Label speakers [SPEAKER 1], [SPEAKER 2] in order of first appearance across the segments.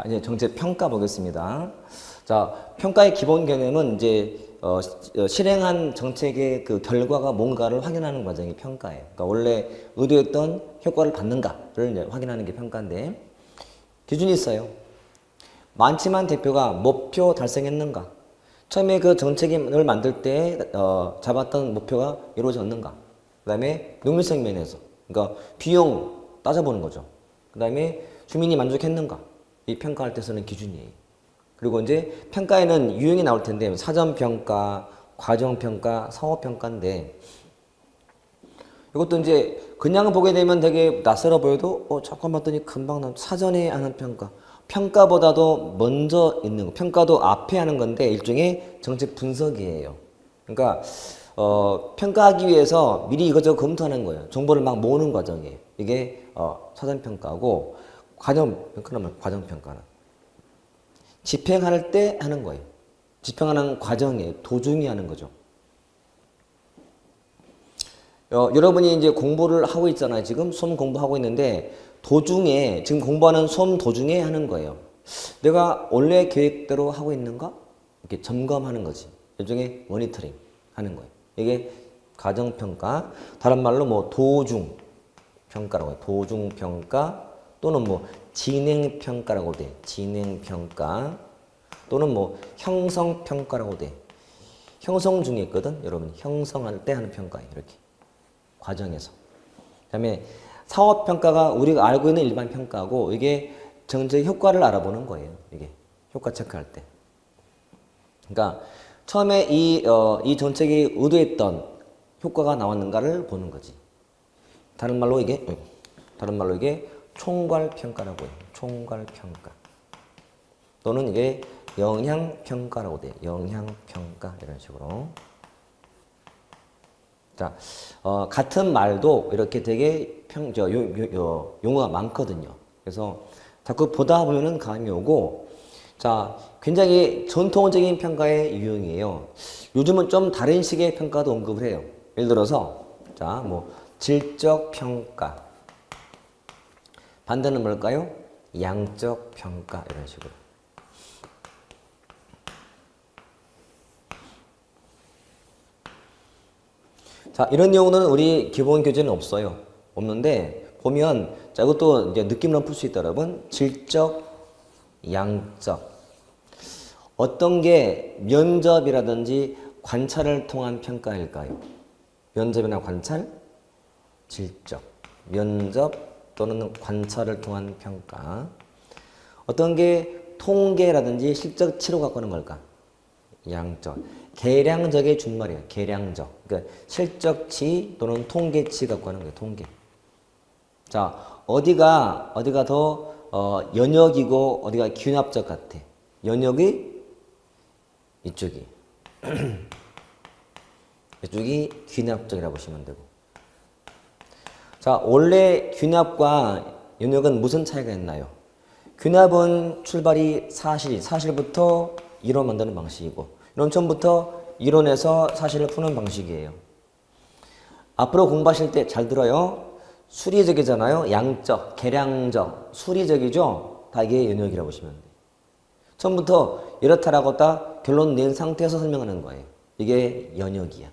[SPEAKER 1] 이제 정책 평가 보겠습니다. 자, 평가의 기본 개념은 이제 실행한 정책의 그 결과가 뭔가를 확인하는 과정이 평가예요. 그러니까 원래 의도했던 효과를 받는가를 이제 확인하는 게 평가인데 기준이 있어요. 많지만 대표가 목표 달성했는가? 처음에 그 정책을 만들 때 잡았던 목표가 이루어졌는가? 그 다음에 농민성 면에서 그러니까 비용 따져보는 거죠. 그 다음에 주민이 만족했는가? 이 평가할 때 쓰는 기준이에요. 그리고 이제 평가에는 유형이 나올 텐데 사전평가, 과정평가, 사후평가인데 이것도 이제 그냥 보게 되면 되게 낯설어 보여도 잠깐 봤더니 금방 사전에 하는 평가. 평가보다도 먼저 있는 거. 평가도 앞에 하는 건데 일종의 정책 분석이에요. 그러니까 평가하기 위해서 미리 이것저것 검토하는 거예요. 정보를 막 모으는 과정이에요. 이게 사전평가고 과정평가는 집행할 때 하는 거예요. 집행하는 과정에 도중에 하는 거죠. 여러분이 이제 공부를 하고 있잖아요. 지금 수험 공부하고 있는데 도중에 지금 공부하는 수험 도중에 하는 거예요. 내가 원래 계획대로 하고 있는가? 이렇게 점검하는 거지. 일종의 모니터링 하는 거예요. 이게 과정평가, 다른 말로 뭐 도중평가라고 해요. 도중평가 또는 뭐 진행평가라고 돼. 진행평가 또는 뭐 형성평가라고 돼. 형성 중에 있거든. 여러분 형성할 때 하는 평가예요. 이렇게 과정에서. 그 다음에 사업평가가 우리가 알고 있는 일반 평가고 이게 정책 효과를 알아보는 거예요. 이게 효과 체크할 때. 그러니까 처음에 이 정책이 의도했던 효과가 나왔는가를 보는 거지. 다른 말로 이게 총괄평가라고 해요. 총괄평가. 또는 이게 영향평가라고 돼요. 영향평가 이런 식으로. 자, 같은 말도 이렇게 되게 용어가 많거든요. 그래서 자꾸 보다 보면은 감이 오고, 자, 굉장히 전통적인 평가의 유형이에요. 요즘은 좀 다른 식의 평가도 언급을 해요. 예를 들어서, 자, 뭐, 질적 평가. 반대는 뭘까요? 양적 평가. 이런 식으로. 자, 이런 경우는 우리 기본 교재는 없어요. 없는데, 보면, 자, 이것도 이제 느낌으로 풀 수 있다, 여러분. 질적, 양적. 어떤 게 면접이라든지 관찰을 통한 평가일까요? 면접이나 관찰? 질적. 면접 또는 관찰을 통한 평가. 어떤 게 통계라든지 실적 치료 갖고 하는 걸까? 양적. 계량적의 준말이에요. 계량적. 그러니까 실적치 또는 통계치 갖고 하는 거예요. 통계. 자, 어디가 더 연역이고 어디가 균합적 같아? 연역이 이쪽이. 이쪽이 균합적이라고 보시면 되고. 자, 원래 균합과 연역은 무슨 차이가 있나요? 균합은 출발이 사실부터 이론 만드는 방식이고 이론 처음부터 이론에서 사실을 푸는 방식이에요. 앞으로 공부하실 때 잘 들어요. 수리적이잖아요. 양적, 계량적, 수리적이죠. 다 이게 연역이라고 보시면 돼요. 처음부터 이렇다라고 딱 결론 낸 상태에서 설명하는 거예요. 이게 연역이야.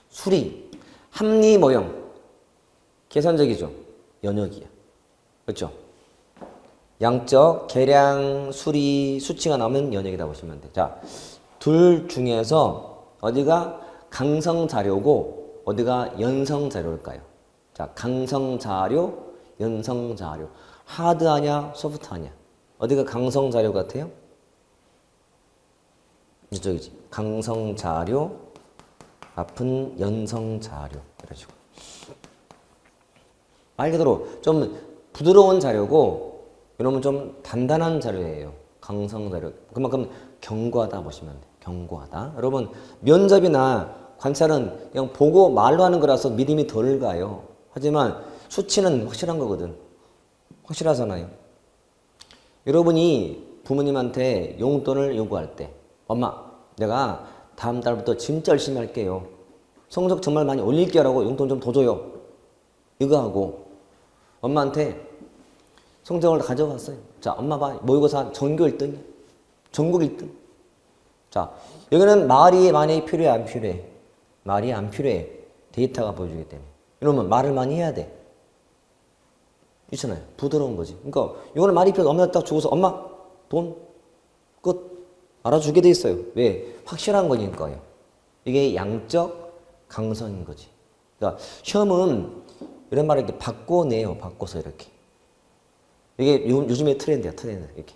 [SPEAKER 1] 수리, 합리 모형, 계산적이죠. 연역이야. 그렇죠? 양적, 계량, 수리, 수치가 나오면 연역이다 보시면 돼요. 자, 둘 중에서 어디가 강성 자료고 어디가 연성 자료일까요? 자, 강성 자료, 연성 자료. 하드하냐, 소프트하냐? 어디가 강성 자료 같아요? 이쪽이지. 강성 자료, 앞은 연성 자료. 이런 식으로. 말 그대로 좀 부드러운 자료고 이러면 좀 단단한 자료예요. 강성 자료. 그만큼 견고하다 보시면 돼요. 견고하다. 여러분 면접이나 관찰은 그냥 보고 말로 하는 거라서 믿음이 덜 가요. 하지만 수치는 확실한 거거든. 확실하잖아요. 여러분이 부모님한테 용돈을 요구할 때 엄마 내가 다음 달부터 진짜 열심히 할게요. 성적 정말 많이 올릴게요 라고 용돈 좀 더 줘요. 이거 하고 엄마한테 성적을 가져갔어요. 자, 엄마 봐. 모의고사 전교 1등이야. 전국 1등. 자, 여기는 말이 많이 필요해, 안 필요해? 말이 안 필요해. 데이터가 보여주기 때문에. 이러면 말을 많이 해야 돼. 있잖아요. 부드러운 거지. 그러니까 이거는 말이 필요 없는데 딱 주고서 엄마 돈 끝. 알아주게 돼 있어요. 왜? 확실한 거니까요. 이게 양적 강성인 거지. 그러니까 시험은 이런 말을 이렇게 바꿔내요. 바꿔서 이렇게. 이게 요즘의 트렌드야. 트렌드. 이렇게.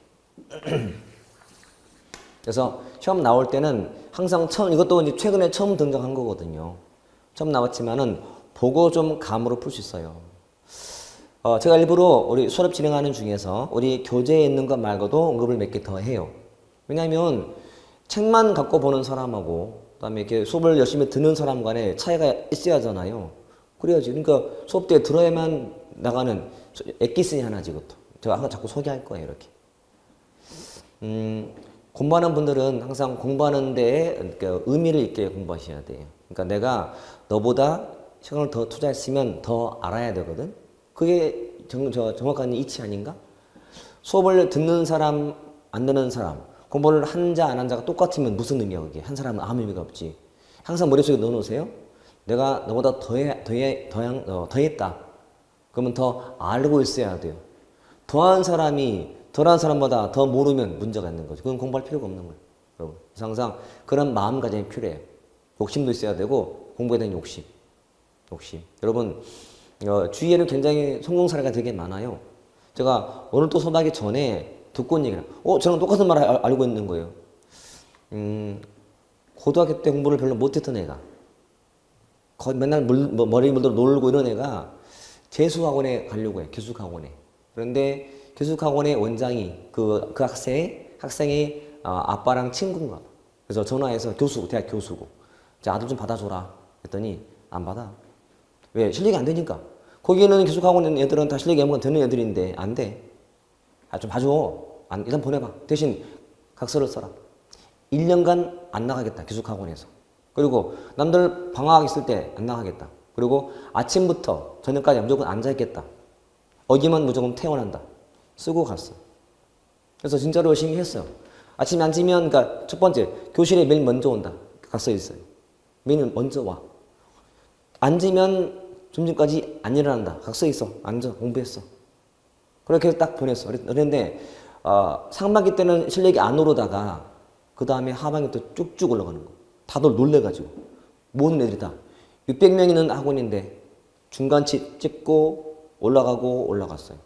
[SPEAKER 1] 그래서 시험 나올 때는 항상 처음, 이것도 이제 최근에 처음 등장한 거거든요. 처음 나왔지만은 보고 좀 감으로 풀 수 있어요. 제가 일부러 우리 수업 진행하는 중에서 우리 교재에 있는 것 말고도 언급을 몇 개 더 해요. 왜냐하면 책만 갖고 보는 사람하고 그다음에 이렇게 수업을 열심히 듣는 사람 간에 차이가 있어야 하잖아요. 그래야지. 그러니까 수업 때 들어야만 나가는 엑기스니 하나지, 이것도. 제가 항상 자꾸 소개할 거예요, 이렇게. 공부하는 분들은 항상 공부하는 데에 그러니까 의미를 있게 공부하셔야 돼요. 그러니까 내가 너보다 시간을 더 투자했으면 더 알아야 되거든. 그게 정확한 이치 아닌가? 수업을 듣는 사람, 안 듣는 사람, 공부를 한 자, 안 한 자가 똑같으면 무슨 의미야, 그게? 한 사람은 아무 의미가 없지. 항상 머릿속에 넣어놓으세요. 내가 너보다 더했다. 그러면 더 알고 있어야 돼요. 더한 사람이 덜한 사람보다 더 모르면 문제가 있는 거죠. 그건 공부할 필요가 없는 거예요. 여러분. 그래서 항상 그런 마음가짐이 필요해요. 욕심도 있어야 되고, 공부에 대한 욕심. 여러분, 주위에는 굉장히 성공 사례가 되게 많아요. 제가 오늘 또 수업하기 전에 듣고 온 얘기를, 저랑 똑같은 말 알고 있는 거예요. 고등학교 때 공부를 별로 못했던 애가, 맨날 머리 물들어 놀고 이런 애가 재수학원에 가려고 해, 교수학원에. 그런데 교수학원의 원장이 그 학생의 아빠랑 친구인가 봐. 그래서 전화해서 대학 교수고. 자, 아들 좀 받아줘라. 했더니 안 받아. 왜? 실력이 안 되니까. 거기는 교수학원 애들은 다 실력이 아무거나 되는 애들인데 안 돼. 좀 봐줘. 일단 보내봐. 대신 각서를 써라. 1년간 안 나가겠다. 교수학원에서. 그리고 남들 방학 있을 때 안 나가겠다. 그리고 아침부터 저녁까지 무조건 앉아있겠다. 어기만 무조건 퇴원한다. 쓰고 갔어. 그래서 진짜로 열심히 했어요. 아침에 앉으면, 그러니까 첫 번째, 교실에 매일 먼저 온다. 각서 있어요. 매일 먼저 와. 앉으면 점심까지 안 일어난다. 각서 있어. 앉아. 공부했어. 그렇게 딱 보냈어. 그런데, 상반기 때는 실력이 안 오르다가, 그 다음에 하반기 또 쭉쭉 올라가는 거. 다들 놀래가지고. 모든 애들이 다. 600명 있는 학원인데, 중간치 찍고, 올라갔어요.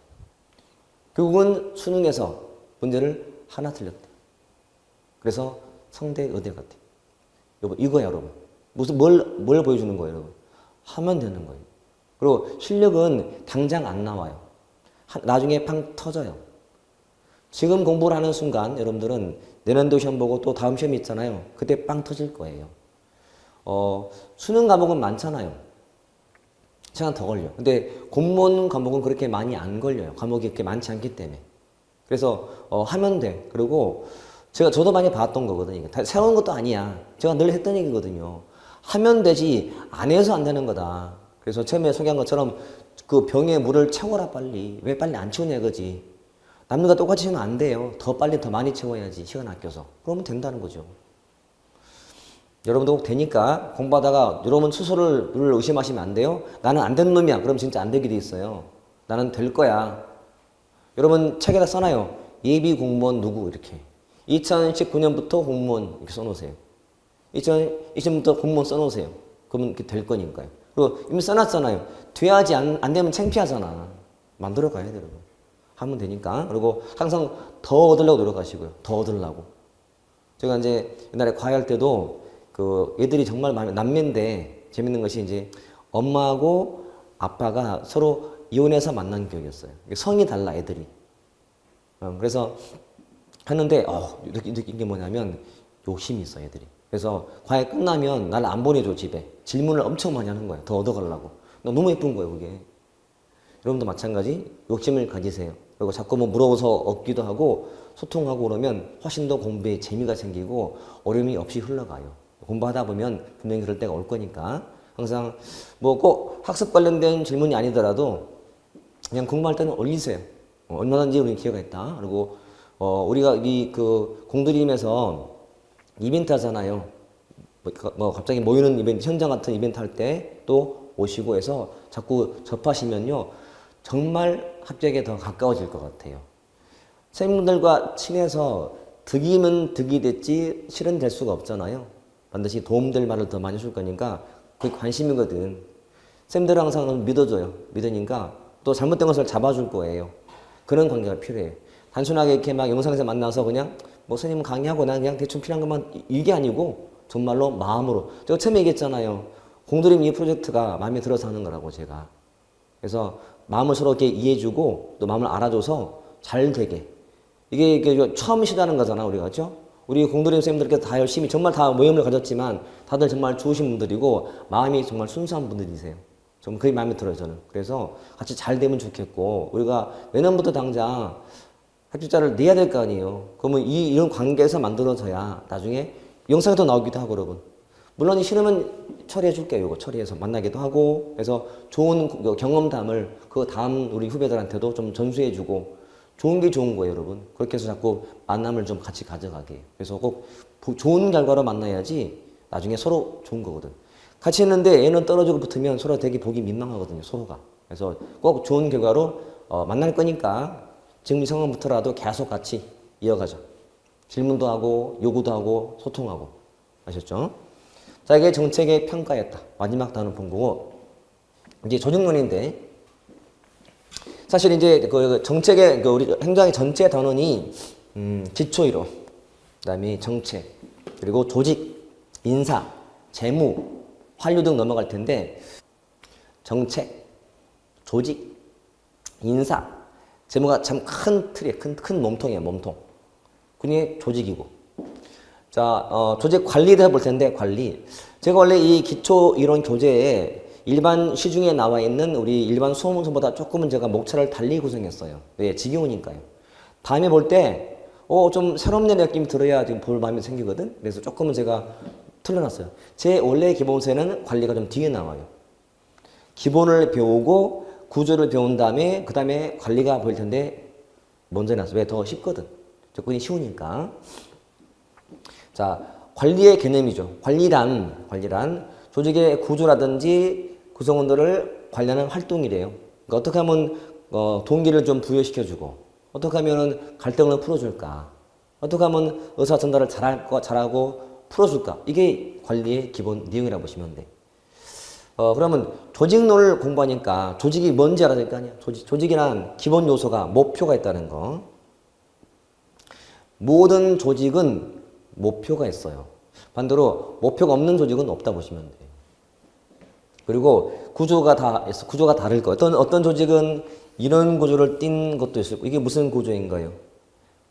[SPEAKER 1] 결국은 수능에서 문제를 하나 틀렸대. 그래서 성대 의대 같아. 이거야, 여러분. 뭘 보여주는 거예요, 여러분? 하면 되는 거예요. 그리고 실력은 당장 안 나와요. 나중에 팡 터져요. 지금 공부를 하는 순간 여러분들은 내년도 시험 보고 또 다음 시험이 있잖아요. 그때 빵 터질 거예요. 수능 과목은 많잖아요. 시간 더 걸려. 근데 공무원 과목은 그렇게 많이 안 걸려요. 과목이 그렇게 많지 않기 때문에. 그래서 하면 돼. 그리고 저도 많이 봤던 거거든요. 다 새로운 것도 아니야. 제가 늘 했던 얘기거든요. 하면 되지 안 해서 안 되는 거다. 그래서 처음에 소개한 것처럼 그 병에 물을 채워라 빨리. 왜 빨리 안 채우냐 이거지. 남들과 똑같이 하면 안 돼요. 더 빨리 더 많이 채워야지. 시간 아껴서. 그러면 된다는 거죠. 여러분도 꼭 되니까 공부하다가 여러분 스스로를 의심하시면 안 돼요. 나는 안 되는 놈이야. 그럼 진짜 안 되게 돼 있어요. 나는 될 거야. 여러분 책에다 써놔요. 예비 공무원 누구 이렇게. 2019년부터 공무원 이렇게 써놓으세요. 2020년부터 공무원 써놓으세요. 그러면 이렇게 될 거니까요. 그리고 이미 써놨잖아요. 돼야지 안 되면 창피하잖아. 만들어 가야 돼요. 여러분. 하면 되니까. 그리고 항상 더 얻으려고 노력하시고요. 더 얻으려고. 제가 이제 옛날에 과외할 때도 그 애들이 정말 남매인데 재밌는 것이 이제 엄마하고 아빠가 서로 이혼해서 만난 기억이었어요. 성이 달라 애들이. 그래서 하는데 느낀 게 뭐냐면 욕심이 있어 애들이. 그래서 과외 끝나면 날 안 보내줘 집에. 질문을 엄청 많이 하는 거야. 더 얻어가려고. 너무 예쁜 거예요 그게. 여러분도 마찬가지 욕심을 가지세요. 그리고 자꾸 뭐 물어봐서 얻기도 하고 소통하고 그러면 훨씬 더 공부에 재미가 생기고 어려움이 없이 흘러가요. 공부하다 보면 분명히 그럴 때가 올 거니까 항상 뭐 꼭 학습 관련된 질문이 아니더라도 그냥 공부할 때는 올리세요. 얼마든지 우리는 기회가 있다. 그리고 우리가 이 그 공들임에서 이벤트 하잖아요. 뭐 갑자기 모이는 이벤트, 현장 같은 이벤트 할 때 또 오시고 해서 자꾸 접하시면요. 정말 합격에 더 가까워질 것 같아요. 선생님들과 친해서 득이면 득이 됐지 실은 될 수가 없잖아요. 반드시 도움될 말을 더 많이 줄 거니까 그게 관심이거든. 쌤들은 항상 믿어줘요. 믿으니까 또 잘못된 것을 잡아줄 거예요. 그런 관계가 필요해요. 단순하게 이렇게 막 영상에서 만나서 그냥 뭐 선생님 강의하고 난 그냥 대충 필요한 것만 이게 아니고 정말로 마음으로. 제가 처음에 얘기했잖아요. 공들임 이 프로젝트가 마음에 들어서 하는 거라고 제가. 그래서 마음을 서로 이렇게 이해해주고 또 마음을 알아줘서 잘 되게. 이게 처음 시도하는 거잖아 우리가. 그렇죠? 우리 공들임 쌤들께서 다 열심히 정말 다 모임을 가졌지만 다들 정말 좋으신 분들이고 마음이 정말 순수한 분들이세요. 좀 그게 마음에 들어요 저는. 그래서 같이 잘 되면 좋겠고 우리가 내년부터 당장 합격자를 내야 될 거 아니에요. 그러면 이런 관계에서 만들어져야 나중에 영상에도 나오기도 하고 여러분. 물론 이 싫으면 처리해 줄게요. 이거 처리해서 만나기도 하고 그래서 좋은 경험담을 그 다음 우리 후배들한테도 좀 전수해 주고 좋은 게 좋은 거예요 여러분. 그렇게 해서 자꾸 만남을 좀 같이 가져가게. 그래서 꼭 좋은 결과로 만나야지 나중에 서로 좋은 거거든. 같이 했는데 얘는 떨어지고 붙으면 서로 되게 보기 민망하거든요 서로가. 그래서 꼭 좋은 결과로 만날 거니까 지금 이 상황부터라도 계속 같이 이어가자. 질문도 하고 요구도 하고 소통하고. 아셨죠? 자, 이게 정책의 평가였다. 마지막 단어 본 거고 이제 조직론인데 사실 이제 그 정책의 우리 행정의 전체 단원이 기초이론, 그다음에 정책, 그리고 조직, 인사, 재무, 환류 등 넘어갈 텐데 정책, 조직, 인사, 재무가 참 큰 틀이에요. 큰 몸통이에요. 몸통. 그게 조직이고. 자, 조직 관리를 해볼 텐데 관리. 제가 원래 이 기초 이론 교재에 일반 시중에 나와 있는 우리 일반 수험 문서보다 조금은 제가 목차를 달리 구성했어요. 왜? 지겨우니까요. 다음에 볼 때, 좀 새롭는 느낌이 들어야 지금 볼 마음이 생기거든? 그래서 조금은 제가 틀려놨어요. 제 원래 기본서에는 관리가 좀 뒤에 나와요. 기본을 배우고 구조를 배운 다음에, 그 다음에 관리가 보일 텐데, 먼저 해놨어요. 왜? 더 쉽거든. 접근이 쉬우니까. 자, 관리의 개념이죠. 관리란 조직의 구조라든지 구성원들을 관리하는 활동이래요. 그러니까 어떻게 하면 동기를 좀 부여시켜주고 어떻게 하면 갈등을 풀어줄까 어떻게 하면 의사 전달을 잘하고 풀어줄까 이게 관리의 기본 내용이라고 보시면 돼. 그러면 조직론을 공부하니까 조직이 뭔지 알아야 될 거 아니야. 조직이란 기본 요소가 목표가 있다는 거. 모든 조직은 목표가 있어요. 반대로 목표가 없는 조직은 없다 보시면 돼요. 그리고 구조가 다를 거예요. 어떤 조직은 이런 구조를 띈 것도 있고 이게 무슨 구조인가요?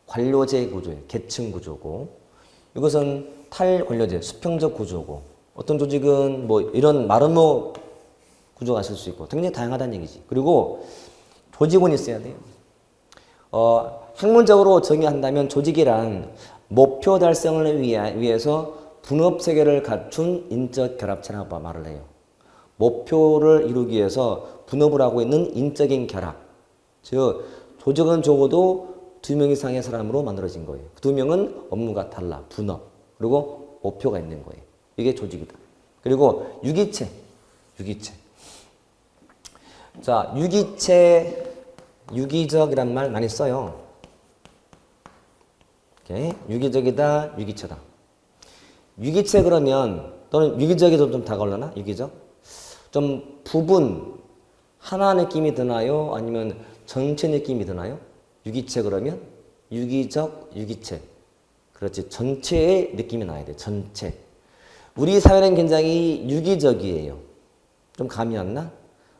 [SPEAKER 1] 관료제 구조예요. 계층 구조고 이것은 탈관료제, 수평적 구조고 어떤 조직은 뭐 이런 마름모 구조가 있을 수 있고 굉장히 다양하다는 얘기지. 그리고 조직원이 있어야 돼요. 학문적으로 정의한다면 조직이란 목표 달성을 위해서 분업 체계를 갖춘 인적 결합체라고 말을 해요. 목표를 이루기 위해서 분업을 하고 있는 인적인 결합. 즉 조직은 적어도 2명 이상의 사람으로 만들어진 거예요. 그 2명은 업무가 달라. 분업. 그리고 목표가 있는 거예요. 이게 조직이다. 그리고 유기체. 자, 유기적이란 말 많이 써요. 오케이. 유기적이다, 유기체다. 유기체 그러면 또는 유기적에도 좀 다가올라나? 유기적? 좀 부분 하나 느낌이 드나요? 아니면 전체 느낌이 드나요? 유기체 그러면 유기적, 유기체. 그렇지. 전체의 느낌이 나야 돼. 전체. 우리 사회는 굉장히 유기적이에요. 좀 감이 왔나?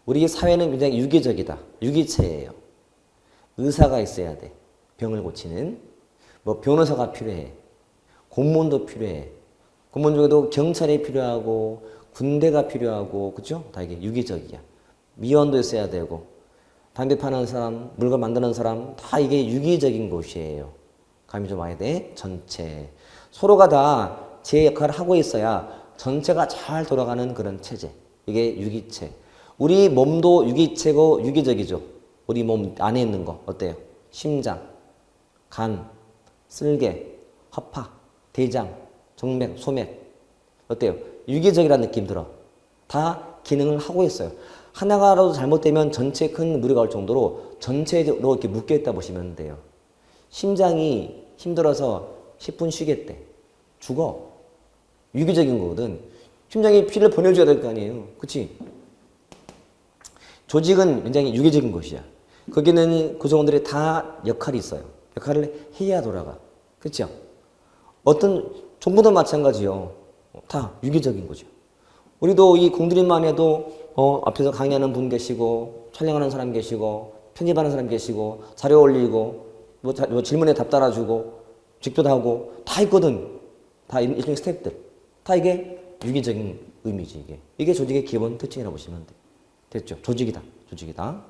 [SPEAKER 1] 우리 사회는 굉장히 유기적이다. 유기체예요. 의사가 있어야 돼. 병을 고치는. 뭐 변호사가 필요해. 공무원도 필요해. 공무원 중에도 경찰이 필요하고 군대가 필요하고 그죠? 다 이게 유기적이야. 미원도 있어야 되고 담배 파는 사람, 물건 만드는 사람 다 이게 유기적인 곳이에요. 감이 좀 와야 돼. 전체. 서로가 다 제 역할을 하고 있어야 전체가 잘 돌아가는 그런 체제. 이게 유기체. 우리 몸도 유기체고 유기적이죠. 우리 몸 안에 있는 거 어때요? 심장, 간, 쓸개, 허파, 대장, 정맥, 소맥. 어때요? 유기적이라는 느낌 들어. 다 기능을 하고 있어요. 하나가라도 잘못되면 전체에 큰 무리가 올 정도로 전체적으로 이렇게 묶여있다 보시면 돼요. 심장이 힘들어서 10분 쉬겠대. 죽어. 유기적인 거거든. 심장이 피를 보내줘야 될 거 아니에요. 그치? 조직은 굉장히 유기적인 것이야. 거기는 구성원들이 다 역할이 있어요. 역할을 해야 돌아가. 그쵸? 어떤 정부도 마찬가지요. 다 유기적인 거죠. 우리도 이 공들인만 해도 앞에서 강의하는 분 계시고 촬영하는 사람 계시고 편집하는 사람 계시고 자료 올리고 뭐 질문에 답 달아주고 직도하고 다 있거든. 다 일종의 스태프들. 다 이게 유기적인 의미지 이게. 이게 조직의 기본 특징이라고 보시면 돼. 됐죠? 조직이다. 조직이다.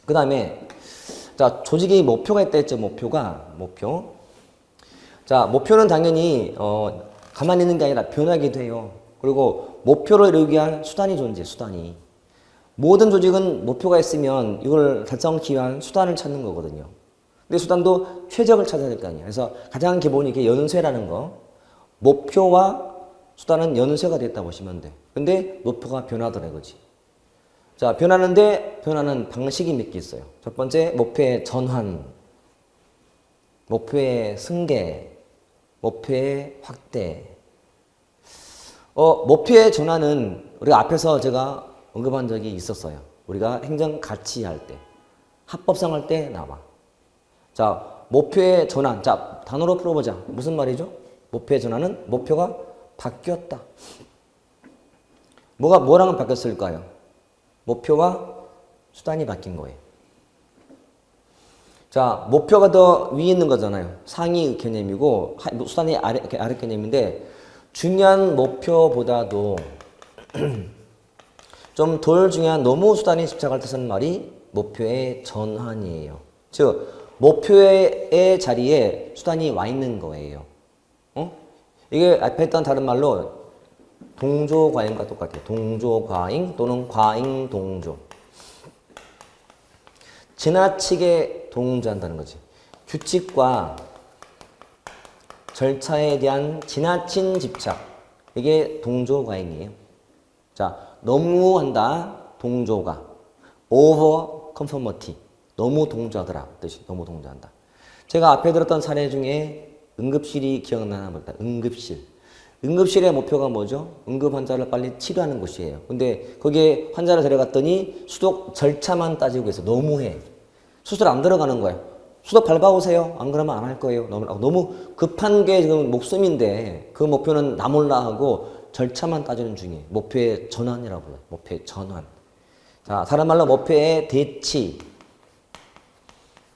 [SPEAKER 1] 그 다음에 자 조직의 목표가 있다 했죠. 목표. 자 목표는 당연히 가만히 있는 게 아니라 변하기도 해요. 그리고 목표를 이루기 위한 수단이 존재해. 수단이. 모든 조직은 목표가 있으면 이걸 달성하기 위한 수단을 찾는 거거든요. 근데 수단도 최적을 찾아야 될 거 아니에요. 그래서 가장 기본이 이게 연쇄라는 거. 목표와 수단은 연쇄가 됐다 보시면 돼. 근데 목표가 변하더라 이거지. 자, 변하는 방식이 몇 개 있어요. 첫 번째, 목표의 전환, 목표의 승계, 목표의 확대. 목표의 전환은 우리가 앞에서 제가 언급한 적이 있었어요. 우리가 행정 가치 할 때, 합법성 할 때 나와. 자, 목표의 전환. 자, 단어로 풀어보자. 무슨 말이죠? 목표의 전환은 목표가 바뀌었다. 뭐랑은 바뀌었을까요? 목표와 수단이 바뀐 거예요. 자, 목표가 더 위에 있는 거잖아요. 상위 개념이고 수단이 아래 개념인데 중요한 목표보다도 좀 덜 중요한 너무 수단에 집착할 때 쓰는 말이 목표의 전환이에요. 즉 목표의 자리에 수단이 와 있는 거예요. 이게 앞에 했던 다른 말로 동조과잉과 똑같아요. 동조과잉 또는 과잉동조. 지나치게 동조한다는 거지. 규칙과 절차에 대한 지나친 집착. 이게 동조과잉이에요. 자, 너무 한다. 동조가. over conformity. 너무 동조하더라. 뜻이 너무 동조한다. 제가 앞에 들었던 사례 중에 응급실이 기억나나 보다. 응급실의 목표가 뭐죠? 응급 환자를 빨리 치료하는 곳이에요. 근데 거기에 환자를 데려갔더니 수독 절차만 따지고 있어. 너무해. 수술 안 들어가는 거예요. 수독 밟아오세요. 안 그러면 안 할 거예요. 너무 급한 게 지금 목숨인데 그 목표는 나 몰라 하고 절차만 따지는 중이에요. 목표의 전환이라고 불러요. 목표의 전환. 자, 다른 말로 목표의 대치,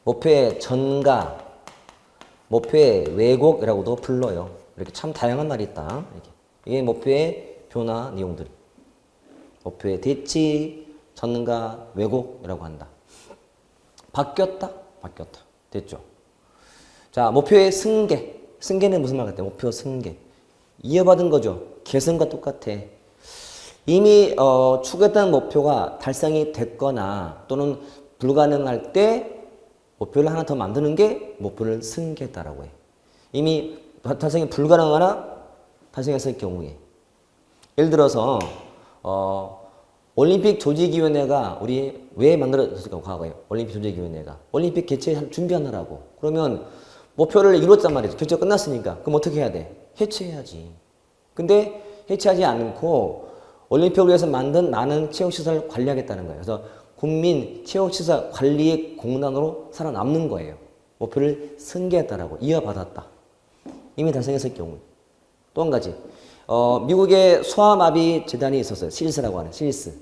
[SPEAKER 1] 목표의 전가, 목표의 왜곡이라고도 불러요. 이렇게 참 다양한 말이 있다. 이게 목표의 변화 내용들. 목표의 대치, 전가, 왜곡이라고 한다. 바뀌었다. 됐죠? 자, 목표의 승계. 승계는 무슨 말 같아요? 목표 승계. 이어받은 거죠. 개선과 똑같아. 이미 추구했던 목표가 달성이 됐거나 또는 불가능할 때 목표를 하나 더 만드는 게 목표를 승계했다라고 해. 이미 달성이 불가능하거나 달성했을 경우에. 예를 들어서 올림픽 조직위원회가 우리 왜 만들어졌을까? 과거에 올림픽 조직위원회가 올림픽 개최 준비하느라고. 그러면 목표를 이뤘단 말이죠. 개최가 끝났으니까. 그럼 어떻게 해야 돼? 해체해야지. 근데 해체하지 않고 올림픽을 위해서 만든 많은 체육시설을 관리하겠다는 거예요. 그래서 국민 체육시설 관리의 공단으로 살아남는 거예요. 목표를 승계했다라고. 이어받았다. 이미 달성했을 경우. 또 한 가지. 미국의 소아마비 재단이 있었어요. 실스라고 하는 실스.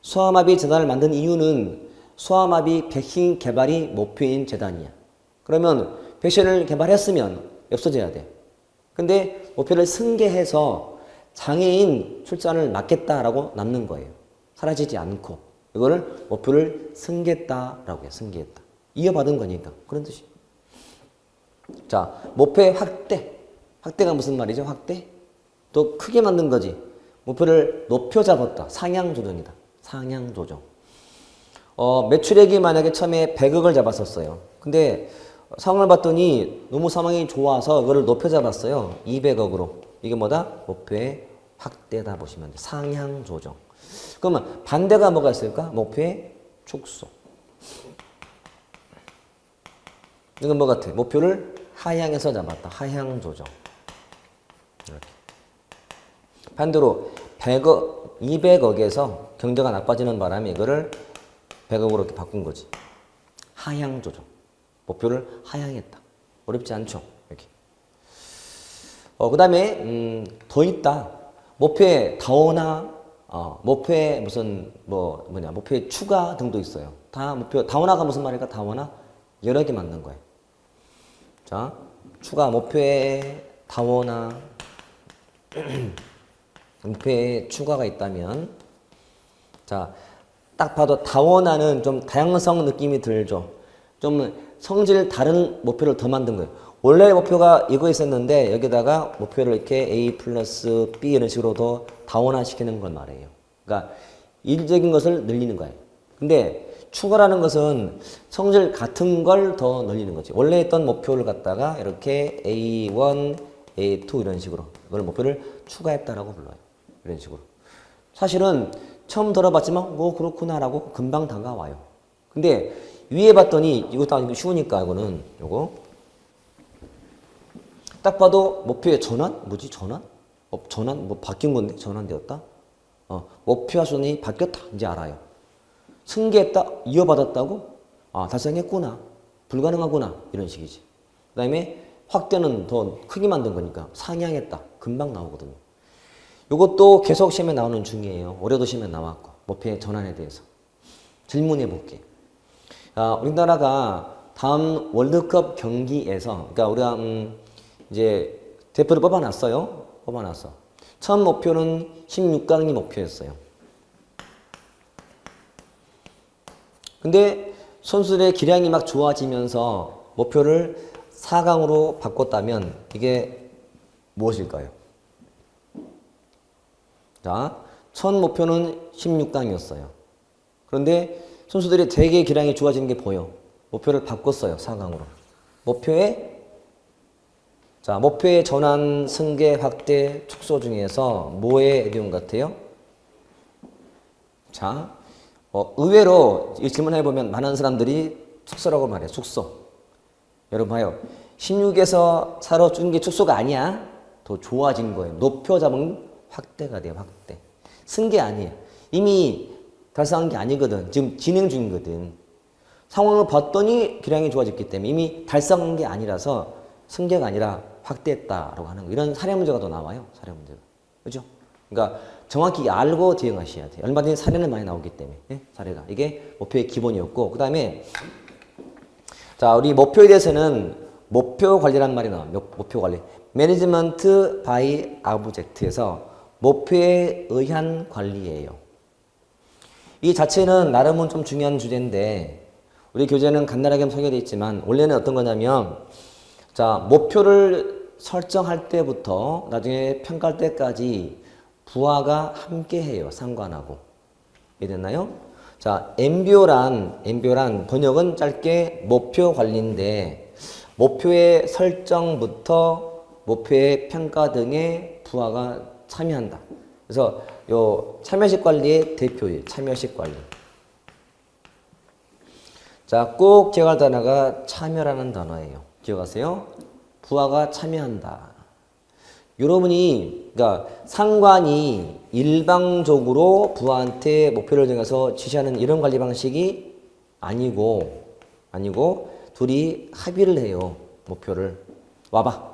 [SPEAKER 1] 소아마비 재단을 만든 이유는 소아마비 백신 개발이 목표인 재단이야. 그러면 백신을 개발했으면 없어져야 돼. 근데 목표를 승계해서 장애인 출산을 막겠다라고 남는 거예요. 사라지지 않고. 이거를 목표를 승계했다라고 해요. 승계했다. 이어받은 거니까. 그런 뜻이. 자, 목표의 확대. 확대가 무슨 말이죠? 확대? 또 크게 만든 거지. 목표를 높여 잡았다. 상향 조정이다. 상향 조정. 매출액이 만약에 처음에 100억을 잡았었어요. 근데 상황을 봤더니 너무 상황이 좋아서 그걸 높여 잡았어요. 200억으로. 이게 뭐다? 목표의 확대다 보시면 돼요. 상향 조정. 그러면 반대가 뭐가 있을까? 목표의 축소. 이건 뭐 같아? 목표를 하향해서 잡았다. 하향 조정. 이렇게. 반대로 100억, 200억에서 경제가 나빠지는 바람에 이거를 100억으로 이렇게 바꾼 거지. 하향 조정. 목표를 하향했다. 어렵지 않죠? 이렇게. 그 다음에, 더 있다. 목표의 다원화, 목표의 무슨, 목표의 추가 등도 있어요. 다원화가 무슨 말일까? 다원화? 여러 개 만든 거예요. 자, 추가 목표의 다원화, 목표에 추가가 있다면, 자, 딱 봐도 다원화는 좀 다양성 느낌이 들죠. 좀 성질 다른 목표를 더 만든 거예요. 원래 목표가 이거 있었는데 여기다가 목표를 이렇게 A 플러스 B 이런 식으로 더 다원화시키는 건 말이에요. 그러니까 일적인 것을 늘리는 거예요. 근데 추가라는 것은 성질 같은 걸 더 늘리는 거지. 원래 했던 목표를 갖다가 이렇게 A1, A2 이런 식으로 이걸 목표를 추가했다라고 불러요. 이런 식으로. 사실은 처음 들어봤지만 그렇구나라고 금방 다가와요. 근데 위에 봤더니 이것도 쉬우니까 이거는 요거 딱 봐도 목표의 전환? 뭐지 전환? 전환? 뭐 바뀐 건데 전환되었다? 목표와 수준이 바뀌었다 이제 알아요. 승계했다? 이어받았다고? 달성했구나. 불가능하구나. 이런 식이지. 그 다음에 확대는 더 크게 만든 거니까 상향했다. 금방 나오거든요. 이것도 계속 시험에 나오는 중이에요. 올해도 시험에 나왔고 목표의 전환에 대해서 질문해 볼게. 우리나라가 다음 월드컵 경기에서 그러니까 우리가 이제 대표를 뽑아놨어요. 뽑아놨어. 처음 목표는 16강이 목표였어요. 근데 선수들의 기량이 막 좋아지면서 목표를 4강으로 바꿨다면 이게 무엇일까요? 자, 첫 목표는 16강이었어요. 그런데 선수들이 되게 기량이 좋아지는 게 보여. 목표를 바꿨어요. 4강으로. 목표의 전환, 승계, 확대, 축소 중에서 뭐의 내용 같아요? 자, 의외로 이 질문해보면 많은 사람들이 축소라고 말해요. 축소. 여러분 봐요. 16에서 4로 준 게 축소가 아니야. 더 좋아진 거예요. 높여 잡은 확대가 돼요. 확대. 승계 아니에요. 이미 달성한 게 아니거든. 지금 진행 중이거든. 상황을 봤더니 기량이 좋아졌기 때문에 이미 달성한 게 아니라서 승계가 아니라 확대했다라고 하는 거. 이런 사례 문제가 더 나와요. 사례 문제가. 그죠? 그러니까 정확히 알고 대응하셔야 돼요. 얼마든지 사례는 많이 나오기 때문에. 네? 사례가. 이게 목표의 기본이었고 그 다음에 자 우리 목표에 대해서는 목표 관리라는 말이 나와요. 목표 관리. 매니지먼트 바이 아브젝트에서 목표에 의한 관리예요. 이 자체는 나름은 좀 중요한 주제인데 우리 교재는 간단하게 소개되어 있지만 원래는 어떤 거냐면 자 목표를 설정할 때부터 나중에 평가할 때까지 부하가 함께 해요. 상관하고. 이해됐나요? 자 MBO란 번역은 짧게 목표 관리인데 목표의 설정부터 목표의 평가 등의 부하가 참여한다. 그래서 요 참여식 관리의 대표예요. 참여식 관리. 자, 꼭 기억할 단어가 참여라는 단어예요. 기억하세요? 부하가 참여한다. 여러분이 그러니까 상관이 일방적으로 부하한테 목표를 정해서 지시하는 이런 관리 방식이 아니고 둘이 합의를 해요. 목표를. 와봐.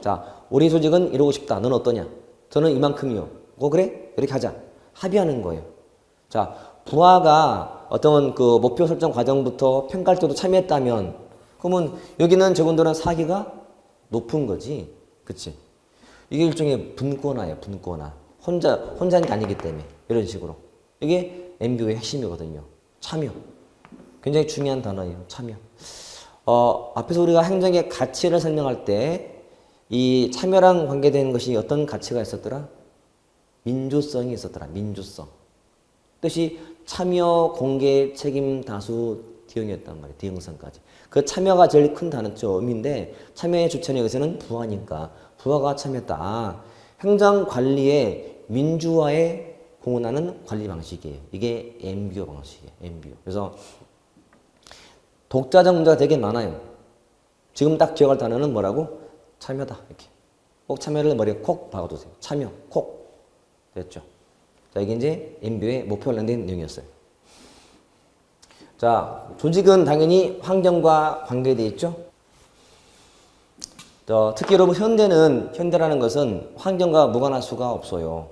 [SPEAKER 1] 자, 우리 조직은 이러고 싶다. 넌 어떠냐? 저는 이만큼이요. 그래? 이렇게 하자. 합의하는 거예요. 자, 부하가 어떤 그 목표 설정 과정부터 평가할 때도 참여했다면 그러면 여기는 저분들은 사기가 높은 거지. 그치? 이게 일종의 분권화예요. 분권화. 혼자인 게 아니기 때문에 이런 식으로. 이게 MBO의 핵심이거든요. 참여. 굉장히 중요한 단어예요. 참여. 앞에서 우리가 행정의 가치를 설명할 때 이 참여랑 관계된 것이 어떤 가치가 있었더라? 민주성이 있었더라. 민주성. 뜻이 참여, 공개, 책임, 다수, 대응이었단 말이에요. 대응성까지. 그 참여가 제일 큰 단어점인데 참여의 주체는 여기서는 부하니까 부하가 참여했다. 아, 행정관리의 민주화에 공헌하는 관리 방식이에요. 이게 MBO 방식이에요. MBO. 그래서 독자적 문제가 되게 많아요. 지금 딱 기억할 단어는 뭐라고? 참여다. 이렇게. 꼭 참여를 머리에 콕 박아두세요. 참여, 콕. 됐죠? 자, 이게 이제 MBO의 목표 관련된 내용이었어요. 자, 조직은 당연히 환경과 관계되어 있죠? 특히 여러분, 현대라는 것은 환경과 무관할 수가 없어요.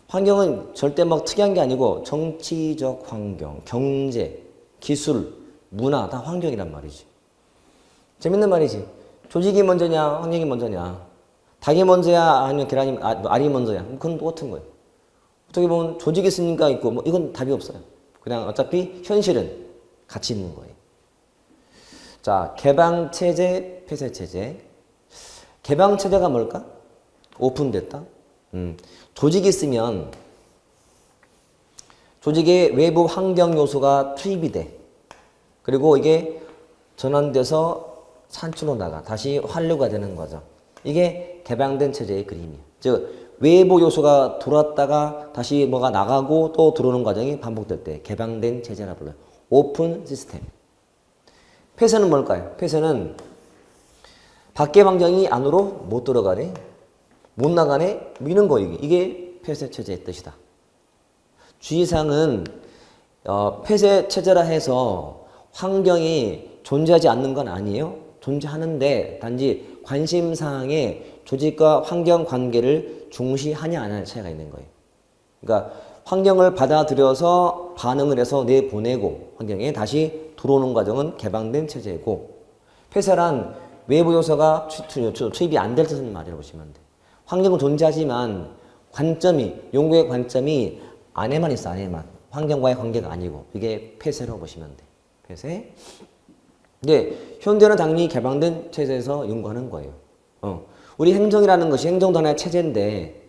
[SPEAKER 1] 환경은 절대 막 특이한 게 아니고 정치적 환경, 경제, 기술, 문화 다 환경이란 말이지. 재밌는 말이지. 조직이 먼저냐, 환경이 먼저냐. 닭이 먼저야, 아니면 계란이, 알이 먼저야. 그건 똑같은 거예요. 어떻게 보면 조직이 있으니까 있고, 뭐 이건 답이 없어요. 그냥 어차피 현실은 같이 있는 거예요. 자, 개방체제, 폐쇄체제. 개방체제가 뭘까? 오픈됐다. 조직이 있으면 조직에 외부 환경 요소가 투입이 돼. 그리고 이게 전환돼서 산출로 나가. 다시 환류가 되는 거죠. 이게 개방된 체제의 그림이에요. 즉 외부 요소가 들어왔다가 다시 뭐가 나가고 또 들어오는 과정이 반복될 때 개방된 체제라 불러요. 오픈 시스템. 폐쇄는 뭘까요? 폐쇄는 밖의 환경이 안으로 못 들어가네, 못 나가네, 미는 거 이게 폐쇄 체제의 뜻이다. 주의사항은 폐쇄 체제라 해서 환경이 존재하지 않는 건 아니에요. 존재하는데 단지 관심사항에 조직과 환경 관계를 중시하냐 안 하냐 차이가 있는 거예요. 그러니까 환경을 받아들여서 반응을 해서 내보내고 환경에 다시 들어오는 과정은 개방된 체제이고, 폐쇄란 외부 요소가 투입이 안 될 뜻은 말이라고 보시면 돼요. 환경은 존재하지만 연구의 관점이 안에만 있어, 안에만. 환경과의 관계가 아니고. 이게 폐쇄라고 보시면 돼요. 폐쇄. 근데 현대는 당연히 개방된 체제에서 연구하는 거예요. 우리 행정이라는 것이 행정도 하나의 체제인데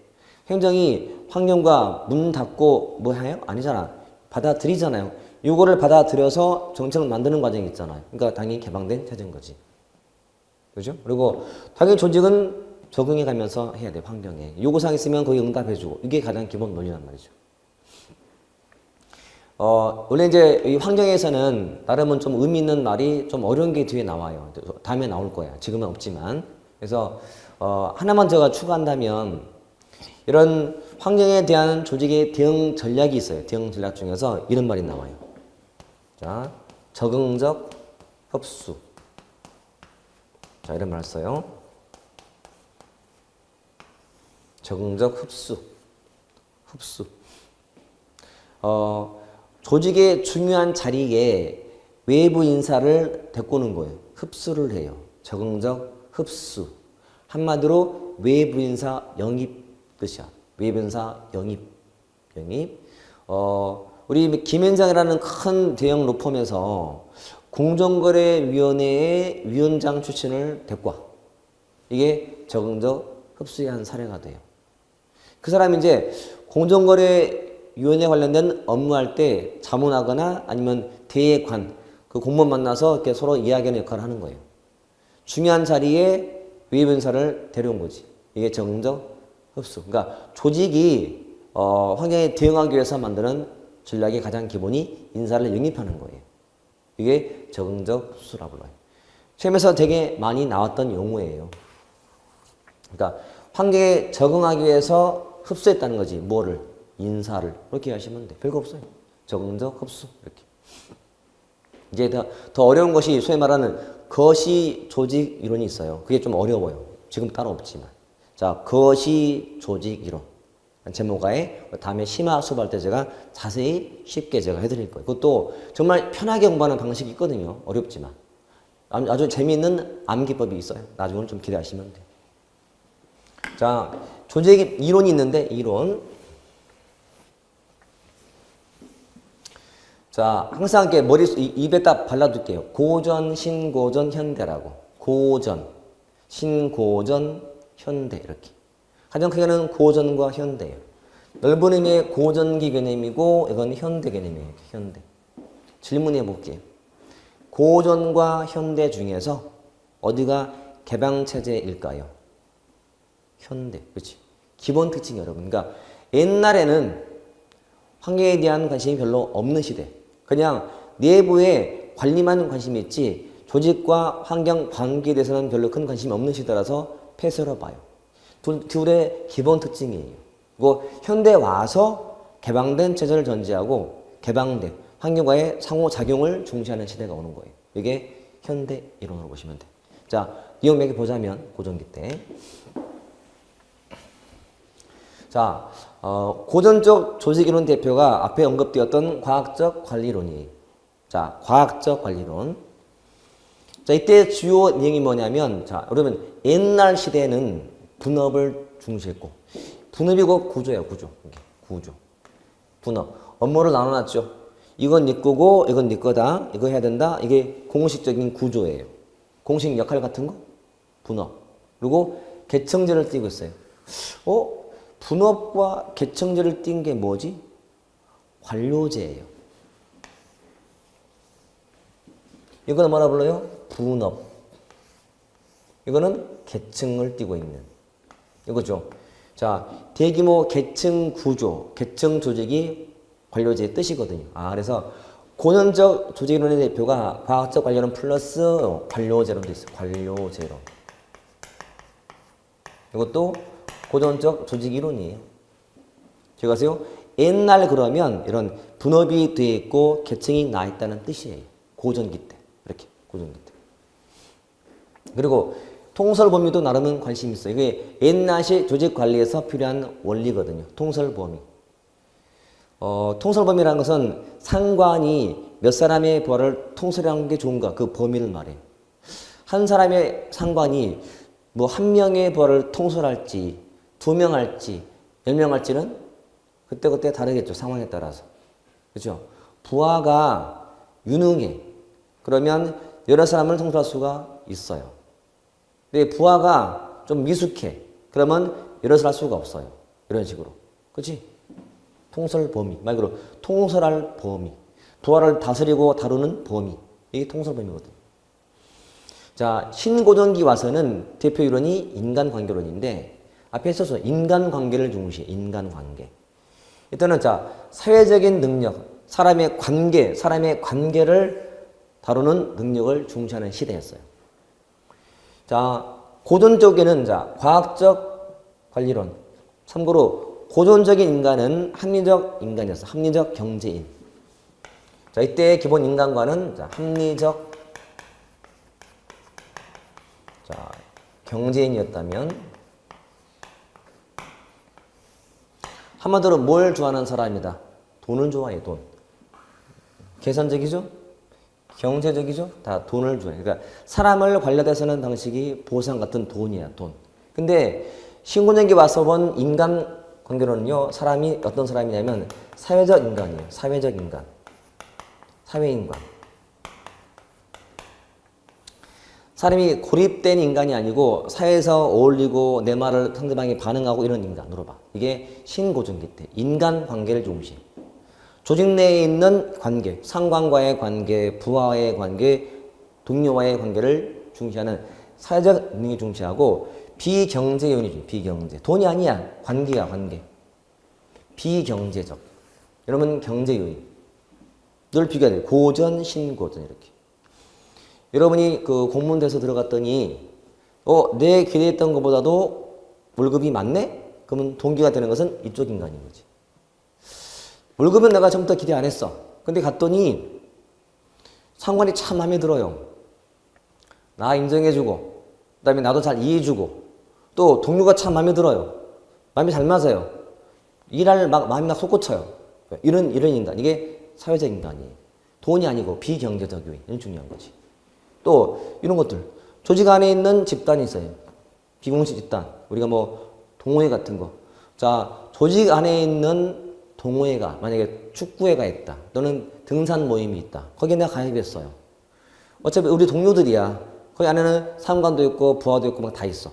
[SPEAKER 1] 행정이 환경과 문 닫고 뭐 해요? 아니잖아. 받아들이잖아요. 이거를 받아들여서 정책을 만드는 과정이 있잖아요. 그러니까 당연히 개방된 체제인 거지. 그죠? 그리고 당연히 조직은 적응해 가면서 해야 돼, 환경에. 요구사항 있으면 거기 응답해주고. 이게 가장 기본 논리란 말이죠. 원래 이제 이 환경에서는 나름은 좀 의미 있는 말이 좀 어려운 게 뒤에 나와요. 다음에 나올 거야. 지금은 없지만. 그래서 하나만 제가 추가한다면 이런 환경에 대한 조직의 대응 전략이 있어요. 대응 전략 중에서 이런 말이 나와요. 자, 적응적 흡수. 자, 이런 말 써요. 적응적 흡수. 흡수. 조직의 중요한 자리에 외부 인사를 데리고 오는 거예요. 흡수를 해요. 적응적 흡수. 한마디로 외부 인사 영입 뜻이야. 외부 인사 영입. 우리 김현장이라는 큰 대형 로펌에서 공정거래위원회의 위원장 출신을 데리고 와. 이게 적응적 흡수의 한 사례가 돼요. 그 사람이 이제 공정거래위원회 관련된 업무할 때 자문하거나 아니면 대회관, 그 공무원 만나서 이렇게 서로 이야기하는 역할을 하는 거예요. 중요한 자리에 외부 인사를 데려온 거지. 이게 적응적 흡수. 그러니까 조직이 환경에 대응하기 위해서 만드는 전략의 가장 기본이 인사를 영입하는 거예요. 이게 적응적 흡수라고 불러요. 시험에서 되게 많이 나왔던 용어예요. 그러니까 환경에 적응하기 위해서 흡수했다는 거지. 뭐를? 인사를. 그렇게 하시면 돼. 별거 없어요. 적응적 흡수. 이렇게. 이제 더 어려운 것이 소위 말하는 거시 조직 이론이 있어요. 그게 좀 어려워요. 지금 따로 없지만. 자, 거시 조직 이론. 제목아에 다음에 심화 수업할 때 제가 자세히 쉽게 제가 해드릴 거예요. 그것도 정말 편하게 공부하는 방식이 있거든요. 어렵지만. 아주 재미있는 암기법이 있어요. 나중에 좀 기대하시면 돼요. 자, 조직 이론이 있는데, 이론. 자, 항상 이렇게 입에다 발라둘게요. 고전, 신고전, 현대라고. 고전, 신고전, 현대 이렇게. 가장 크게는 고전과 현대예요. 넓은 의미의 고전기 개념이고 이건 현대 개념이에요. 현대. 질문해 볼게요. 고전과 현대 중에서 어디가 개방체제일까요? 현대. 그렇지. 기본 특징이 여러분. 그러니까 옛날에는 환경에 대한 관심이 별로 없는 시대. 그냥 내부의 관리만 관심이 있지 조직과 환경 관계에 대해서는 별로 큰 관심이 없는 시대라서 폐쇄로 봐요. 둘의 기본 특징이에요. 그리고 현대에 와서 개방된 체제를 전제하고 개방된 환경과의 상호작용을 중시하는 시대가 오는 거예요. 이게 현대 이론으로 보시면 돼요. 자, 이용 몇 개 보자면 고전기 때. 자, 고전적 조직이론 대표가 앞에 언급되었던 과학적 관리론이에요. 자, 과학적 관리론. 자, 이때 주요 내용이 뭐냐면, 자, 여러분, 옛날 시대에는 분업을 중시했고, 분업이 곧 구조예요, 구조. 구조. 분업. 업무를 나눠놨죠. 이건 네 거고, 이건 네 거다. 이거 해야 된다. 이게 공식적인 구조예요. 공식 역할 같은 거? 분업. 그리고 계층제를 띄고 있어요. 분업과 계층제를 띈 게 뭐지? 관료제예요. 이거는 뭐라 불러요? 분업. 이거는 계층을 띄고 있는 이거죠. 자, 대규모 계층 구조, 계층 조직이 관료제의 뜻이거든요. 그래서 고전적 조직이론의 대표가 과학적 관료론 플러스 관료제론도 있어요. 관료제론. 이것도 고전적 조직이론이에요. 기억하세요? 옛날 그러면 이런 분업이 되어 있고 계층이 나 있다는 뜻이에요. 고전기 때. 이렇게 고전기 때. 그리고 통설 범위도 나름은 관심이 있어요. 이게 옛날식 조직 관리에서 필요한 원리거든요. 통설 범위. 통설 범위라는 것은 상관이 몇 사람의 부하를 통솔하는 게 좋은가 그 범위를 말해요. 한 사람의 상관이 뭐 한 명의 부하를 통솔할지 2명 할지 10명 할지는 그때그때 다르겠죠. 상황에 따라서. 그렇죠? 부하가 유능해. 그러면 여러 사람을 통솔할 수가 있어요. 근데 부하가 좀 미숙해. 그러면 여럿을 할 수가 없어요. 이런 식으로. 그렇지? 통솔 범위. 말 그대로 통솔할 범위. 부하를 다스리고 다루는 범위. 이게 통솔 범위거든요. 자, 신고전기 와서는 대표 이론이 인간관계론인데 앞에 있어서 인간관계를 중시해. 인간관계. 일단은 자, 사회적인 능력, 사람의 관계를 다루는 능력을 중시하는 시대였어요. 자, 고전 쪽에는 자, 과학적 관리론. 참고로 고전적인 인간은 합리적 인간이었어. 합리적 경제인. 자, 이때 기본 인간관은 자, 합리적 자, 경제인이었다면 한마디로 뭘 좋아하는 사람이다. 돈을 좋아해, 돈. 계산적이죠? 경제적이죠? 다 돈을 좋아해. 그러니까 사람을 관련해서는 방식이 보상 같은 돈이야, 돈. 근데 신고전기 와서 본 인간 관계론은요, 사람이 어떤 사람이냐면 사회적 인간이에요. 사회적 인간. 사회인간. 사람이 고립된 인간이 아니고 사회에서 어울리고 내 말을 상대방이 반응하고 이런 인간으로 봐. 이게 신고전기 때 인간 관계를 중시해. 조직 내에 있는 관계, 상관과의 관계, 부하와의 관계, 동료와의 관계를 중시하는 사회적 능력을 중시하고 비경제 요인이죠. 비경제. 돈이 아니야. 관계야, 관계. 비경제적. 여러분 경제 요인. 늘 비교해야 돼요. 고전, 신고전 이렇게. 여러분이 그 공문대에서 들어갔더니 내 기대했던 것보다도 월급이 많네? 그러면 동기가 되는 것은 이쪽 인간인 거지. 월급은 내가 처음부터 기대 안 했어. 근데 갔더니 상관이 참 마음에 들어요. 나 인정해주고 그 다음에 나도 잘 이해해주고 또 동료가 참 마음에 들어요. 마음이 잘 맞아요. 일할 마음이 막 솟구쳐요. 이런 인간. 이게 사회적 인간이에요. 돈이 아니고 비경제적 요인. 이런 중요한 거지. 또 이런 것들. 조직 안에 있는 집단이 있어요. 비공식 집단. 우리가 뭐 동호회 같은 거. 자, 조직 안에 있는 동호회가 만약에 축구회가 있다. 또는 등산 모임이 있다. 거기에 내가 가입했어요. 어차피 우리 동료들이야. 거기 안에는 상관도 있고 부하도 있고 막 다 있어.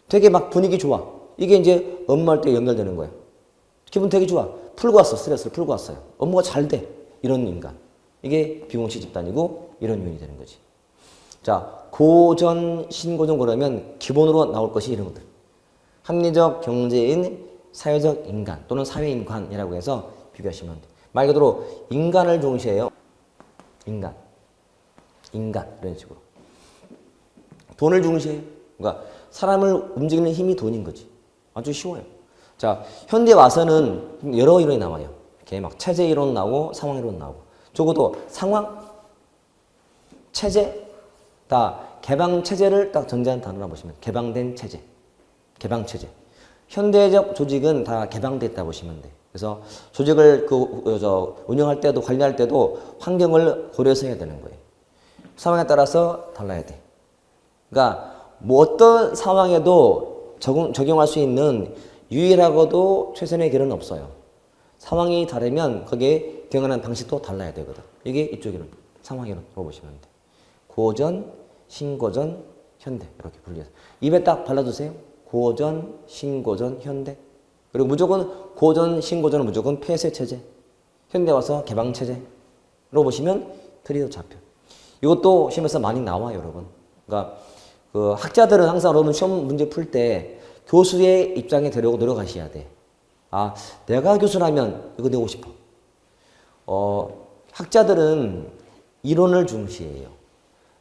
[SPEAKER 1] 되게 막 분위기 좋아. 이게 이제 업무할 때 연결되는 거야. 기분 되게 좋아. 풀고 왔어. 스트레스를 풀고 왔어요. 업무가 잘 돼. 이런 인간. 이게 비공식 집단이고 이런 요인이 되는 거지. 자, 고전, 신고전 그러면 기본으로 나올 것이 이런 것들. 합리적 경제인, 사회적 인간 또는 사회인간이라고 해서 비교하시면 돼. 말 그대로 인간을 중시해요. 인간. 이런 식으로. 돈을 중시해요. 그러니까 사람을 움직이는 힘이 돈인 거지. 아주 쉬워요. 자, 현대 와서는 여러 이론이 나와요. 이렇게 막 체제 이론 나오고 상황 이론 나오고. 적어도 상황, 체제, 다 개방 체제를 딱 전제한 단어라 보시면 개방된 체제, 개방 체제. 현대적 조직은 다 개방됐다 보시면 돼. 그래서 조직을 운영할 때도 관리할 때도 환경을 고려해서 해야 되는 거예요. 상황에 따라서 달라야 돼. 그러니까 뭐 어떤 상황에도 적용할 수 있는 유일하고도 최선의 길은 없어요. 상황이 다르면 거기에 대응하는 방식도 달라야 되거든. 이게 이쪽 이론, 상황 이론으로 보시면 돼. 고전, 신고전, 현대 이렇게 분리해서 입에 딱 발라두세요. 고전, 신고전, 현대. 그리고 무조건 고전, 신고전은 무조건 폐쇄 체제. 현대 와서 개방 체제로 보시면 틀이 잡혀. 이것도 시험에서 많이 나와요, 여러분. 그러니까 그 학자들은 항상 여러분 시험 문제 풀 때 교수의 입장에 되려고 노력하셔야 돼. 아, 내가 교수라면 이거 내고 싶어. 학자들은 이론을 중시해요.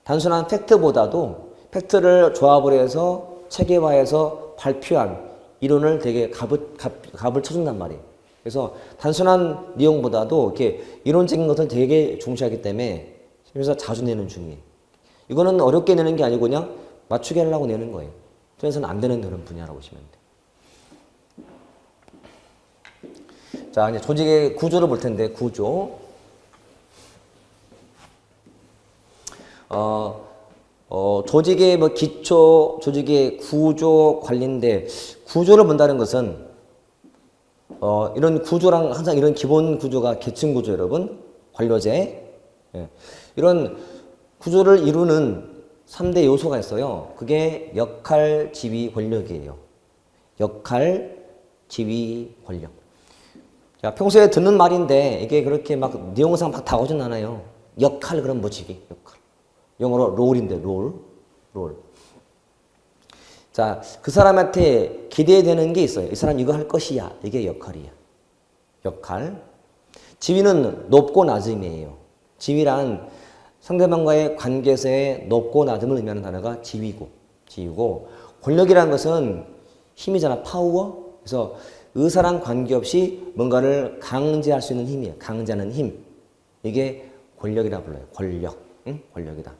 [SPEAKER 1] 단순한 팩트보다도 팩트를 조합을 해서 체계화해서 발표한 이론을 되게 값을 쳐준단 말이에요. 그래서 단순한 내용보다도 이렇게 이론적인 것을 되게 중시하기 때문에 그래서 자주 내는 중이에요. 이거는 어렵게 내는 게 아니고 그냥 맞추게 하려고 내는 거예요. 저에서는 안 되는 그런 분야라고 보시면 돼요. 자, 이제 조직의 구조를 볼 텐데, 구조. 조직의 뭐 기초, 조직의 구조 관리인데, 구조를 본다는 것은, 이런 구조랑 항상 이런 기본 구조가 계층 구조, 여러분. 관료제. 예. 이런 구조를 이루는 3대 요소가 있어요. 그게 역할, 지위, 권력이에요. 역할, 지위, 권력. 자, 평소에 듣는 말인데 이게 그렇게 막 내용상 막 다가오진 않아요. 역할 그럼 뭐지? 역할. 영어로 롤인데 롤. 자, 그 사람한테 기대되는 게 있어요. 이 사람 이거 할 것이야. 이게 역할이야. 역할. 지위는 높고 낮음이에요. 지위란 상대방과의 관계에서의 높고 낮음을 의미하는 단어가 지위고, 권력이라는 것은 힘이잖아, 파워. 그래서 의사랑 관계없이 뭔가를 강제할 수 있는 힘이에요. 강제하는 힘. 이게 권력이라 불러요. 권력. 응? 권력이다.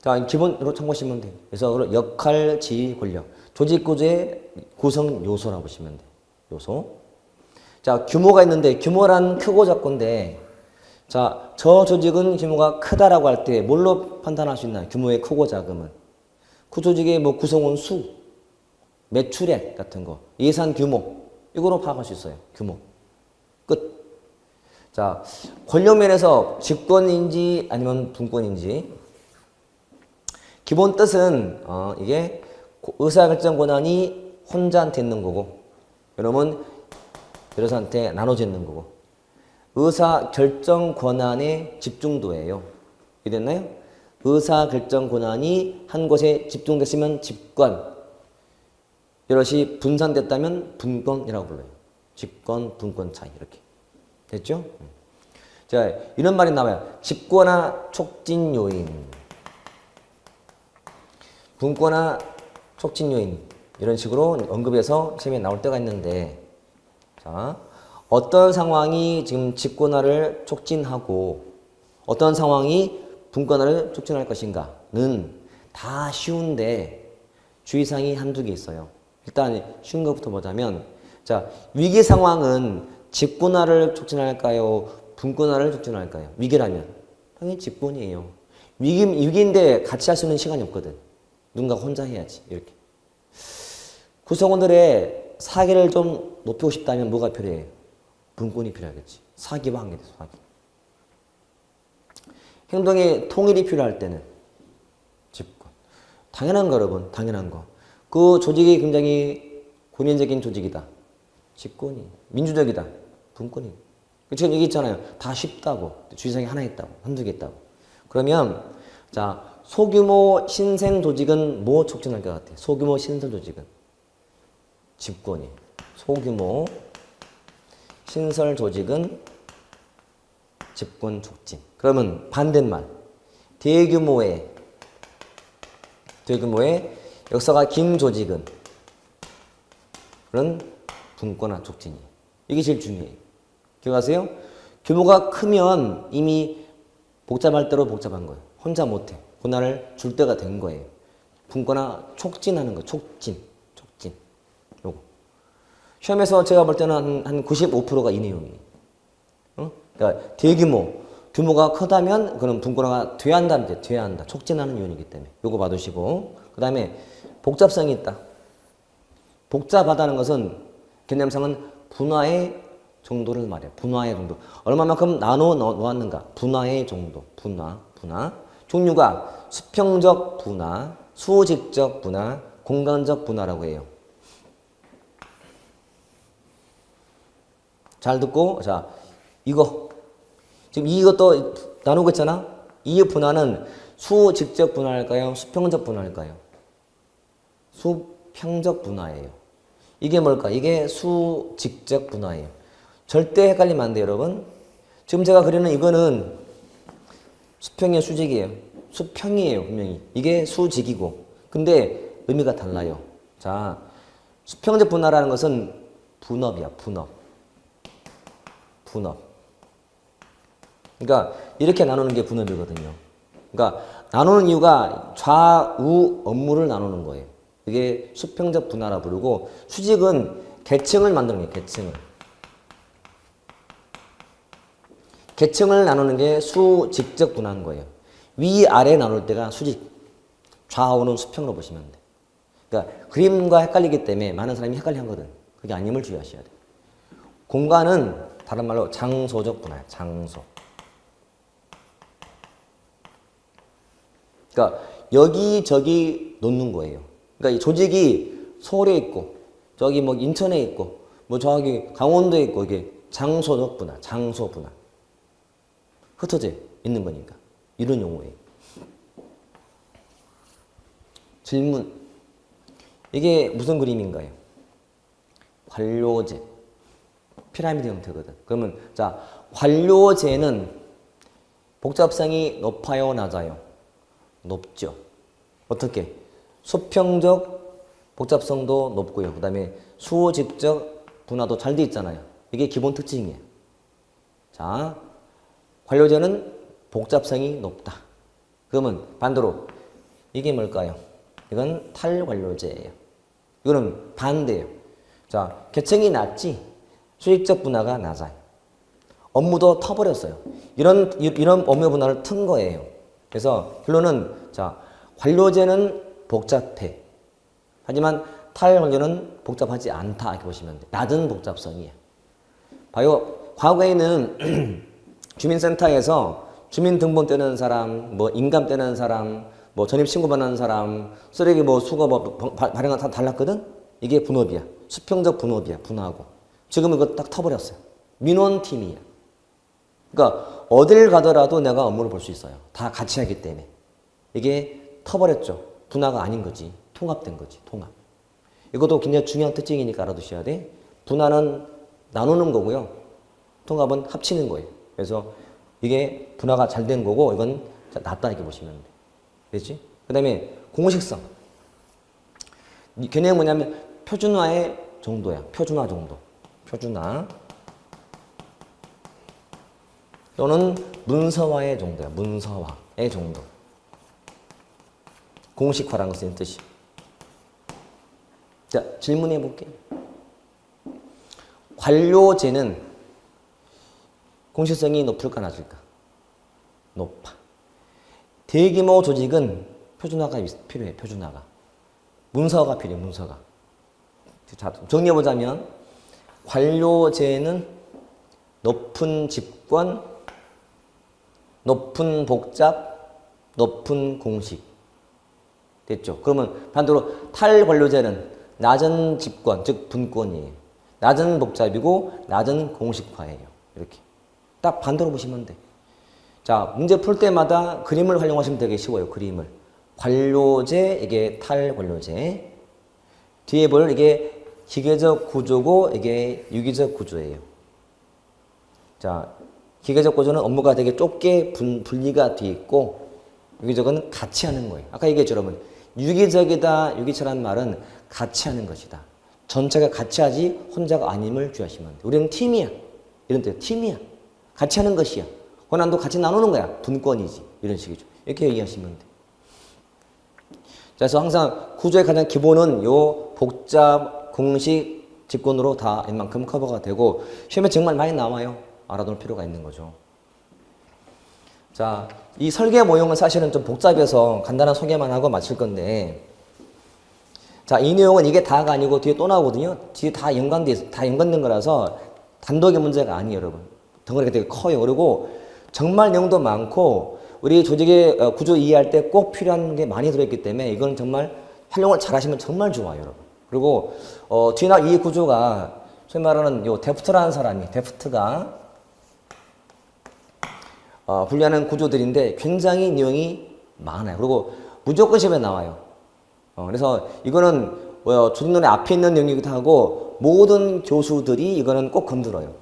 [SPEAKER 1] 자, 기본으로 참고하시면 돼요. 그래서 역할, 지위, 권력. 조직구조의 구성 요소라고 보시면 돼요. 요소. 자, 규모가 있는데, 규모란 크고 작고인데, 자, 저 조직은 규모가 크다라고 할 때 뭘로 판단할 수 있나요? 규모의 크고 작음은. 그 조직의 뭐 구성원 수, 매출액 같은 거, 예산 규모, 이거로 파악할 수 있어요. 규모. 끝. 자, 권력 면에서 직권인지 아니면 분권인지. 기본 뜻은 이게 의사결정 권한이 혼자한테 있는 거고, 여러분 여러분한테 나눠져 있는 거고. 의사결정 권한의 집중도예요. 이해됐나요? 의사결정 권한이 한 곳에 집중됐으면 집권, 여럿이 분산됐다면 분권이라고 불러요. 집권, 분권 차이 이렇게. 됐죠? 자, 이런 말이 나와요. 집권화 촉진 요인, 분권화 촉진 요인 이런 식으로 언급해서 시험에 나올 때가 있는데, 자, 어떤 상황이 지금 집권화를 촉진하고 어떤 상황이 분권화를 촉진할 것인가는 다 쉬운데 주의사항이 한두 개 있어요. 일단 쉬운 것부터 보자면, 자, 위기 상황은 집권화를 촉진할까요? 분권화를 촉진할까요? 위기라면 당연히 집권이에요. 위기인데 같이 할 수 있는 시간이 없거든. 누군가 혼자 해야지. 이렇게. 구성원들의 사기를 좀 높이고 싶다면 뭐가 필요해요? 분권이 필요하겠지. 사기와 관계돼서 사기. 행동의 통일이 필요할 때는 집권. 당연한 거, 여러분. 당연한 거. 그 조직이 굉장히 권위적인 조직이다. 집권이. 민주적이다. 분권이. 지금 얘기 있잖아요. 다 쉽다고. 주의사항이 하나 있다고. 한두 개 있다고. 그러면 자, 소규모 신생 조직은 뭐 촉진할 것 같아요? 소규모 신설 조직은 집권이. 소규모 신설 조직은 집권 촉진. 그러면 반대말. 대규모의 역사가 긴 조직은 그런 분권화 촉진이. 이게 제일 중요해요. 기억하세요? 규모가 크면 이미 복잡할 대로 복잡한 거예요. 혼자 못해. 고난을 줄 때가 된 거예요. 분권화 촉진하는 거. 촉진. 요거. 시험에서 제가 볼 때는 한 95%가 이 내용이에요. 그러니까 규모가 크다면 그런 분권화가 돼야 한다. 촉진하는 요인이기 때문에. 요거 봐두시고. 그 다음에 복잡성이 있다. 복잡하다는 것은 개념상은 분화의 정도를 말해요. 분화의 정도. 얼마만큼 나눠 놓았는가. 분화의 정도. 분화. 종류가 수평적 분화, 수직적 분화, 공간적 분화라고 해요. 잘 듣고, 자, 지금 이것도 나누고 있잖아? 이 분화는 수직적 분화일까요? 수평적 분화일까요? 수평적 분화예요. 이게 뭘까? 이게 수직적 분화예요. 절대 헷갈리면 안 돼요, 여러분. 지금 제가 그리는 이거는 수평이에요, 수직이에요? 수평이에요, 분명히. 이게 수직이고. 근데 의미가 달라요. 자, 수평적 분화라는 것은 분업이야, 분업. 그러니까 이렇게 나누는 게 분업이거든요. 그러니까 나누는 이유가 좌우 업무를 나누는 거예요. 이게 수평적 분화라 부르고, 수직은 계층을 만드는 거예요, 계층을. 계층을 나누는 게 수직적 분화인 거예요. 위아래 나눌 때가 수직, 좌우는 수평으로 보시면 돼. 그러니까 그림과 헷갈리기 때문에 많은 사람이 헷갈려하거든. 그게 아님을 주의하셔야 돼. 공간은 다른 말로 장소적 분화야, 장소. 그러니까 여기저기 놓는 거예요. 그러니까 이 조직이 서울에 있고, 저기 뭐 인천에 있고, 뭐 저기 강원도에 있고, 이게 장소적 분화, 장소 분화. 흩어져 있는 거니까. 이런 용어예요. 질문. 이게 무슨 그림인가요? 관료제. 피라미드 형태거든. 그러면 자, 관료제는 복잡성이 높아요, 낮아요? 높죠. 어떻게? 수평적 복잡성도 높고요. 그 다음에 수직적 분화도 잘 돼 있잖아요. 이게 기본 특징이에요. 자, 관료제는 복잡성이 높다. 그러면 반대로 이게 뭘까요? 이건 탈관료제예요. 이거는 반대예요. 자, 계층이 낮지, 수직적 분화가 낮아요. 업무도 터버렸어요. 이런 업무 분화를 튼 거예요. 그래서 결론은 자, 관료제는 복잡해. 하지만 탈관료는 복잡하지 않다. 이렇게 보시면 돼요. 낮은 복잡성이에요. 봐요. 과거에는 주민센터에서 주민등본 떼는 사람, 뭐 인감 떼는 사람, 뭐 전입신고 받는 사람, 쓰레기 뭐 수거 발행한 다 달랐거든? 이게 분업이야. 수평적 분업이야. 분화하고. 지금 이거 딱 터버렸어요. 민원팀이야. 그러니까 어딜 가더라도 내가 업무를 볼 수 있어요. 다 같이 하기 때문에. 이게 터버렸죠. 분화가 아닌 거지. 통합된 거지. 통합. 이것도 굉장히 중요한 특징이니까 알아두셔야 돼. 분화는 나누는 거고요. 통합은 합치는 거예요. 그래서 이게 분화가 잘 된 거고, 이건 낮다 이렇게 보시면 돼. 됐지? 그 다음에 공식성. 개념이 뭐냐면 표준화의 정도야. 표준화 정도. 표준화. 또는 문서화의 정도야. 문서화의 정도. 공식화라는 것은 뜻이. 자, 질문해 볼게. 관료제는 공식성이 높을까 낮을까? 높아. 대규모 조직은 표준화가 필요해. 표준화가. 문서가 필요해. 문서가. 자, 정리해보자면 관료제는 높은 집권, 높은 복잡, 높은 공식. 됐죠? 그러면 반대로 탈관료제는 낮은 집권, 즉 분권이에요. 낮은 복잡이고 낮은 공식화예요. 이렇게. 딱 반대로 보시면 돼. 자, 문제 풀 때마다 그림을 활용하시면 되게 쉬워요. 그림을. 관료제, 이게 탈관료제. 뒤에 볼 이게 기계적 구조고 이게 유기적 구조예요. 자, 기계적 구조는 업무가 되게 좁게 분리가 돼 있고 유기적은 같이 하는 거예요. 아까 얘기했죠, 여러분. 유기적이다, 유기체란 말은 같이 하는 것이다. 전체가 같이 하지 혼자가 아님을 주의하시면 돼요. 우리는 팀이야. 이런 뜻, 팀이야. 같이 하는 것이야. 권한도 같이 나누는 거야. 분권이지. 이런 식이죠. 이렇게 얘기하시면 돼요. 그래서 항상 구조의 가장 기본은 요 복잡, 공식, 직권으로 다 웬만큼 커버가 되고 시험에 정말 많이 나와요. 알아둘 필요가 있는 거죠. 자, 이 설계 모형은 사실은 좀 복잡해서 간단한 소개만 하고 마칠 건데 자, 이 내용은 이게 다가 아니고 뒤에 또 나오거든요. 뒤에 다 연관된 거라서 단독의 문제가 아니에요, 여러분. 덩어리가 되게 커요. 그리고 정말 내용도 많고 우리 조직의 구조 이해할 때 꼭 필요한 게 많이 들어있기 때문에 이건 정말 활용을 잘 하시면 정말 좋아요, 여러분. 그리고 뒤에 나온 이 구조가 소위 말하는 요 데프트라는 사람이 데프트가 분류하는 구조들인데 굉장히 내용이 많아요. 그리고 무조건 시험에 나와요. 그래서 이거는 조직론의 앞에 있는 내용이기도 하고 모든 교수들이 이거는 꼭 건드려요.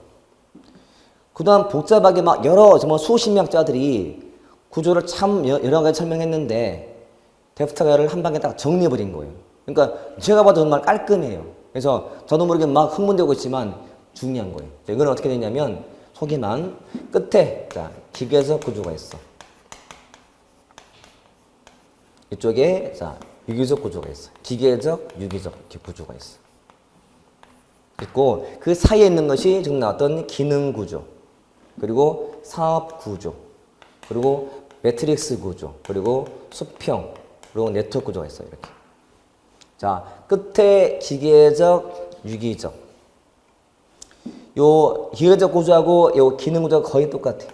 [SPEAKER 1] 그동안 복잡하게 막 여러 정말 수십 명짜들이 구조를 참 여러 가지 설명했는데 데프트가 이를 한 방에 딱 정리해버린 거예요. 그러니까 제가 봐도 정말 깔끔해요. 그래서 저도 모르게 막 흥분되고 있지만 중요한 거예요. 이거는 어떻게 되냐면 소개만 끝에 자 기계적 구조가 있어. 이쪽에 자 유기적 구조가 있어. 기계적, 유기적 구조가 있어. 있고 그 사이에 있는 것이 지금 나왔던 기능 구조, 그리고 사업 구조, 그리고 매트릭스 구조, 그리고 수평, 그리고 네트워크 구조가 있어요. 이렇게. 자 끝에 기계적, 유기적. 요 기계적 구조하고 요 기능 구조가 거의 똑같아.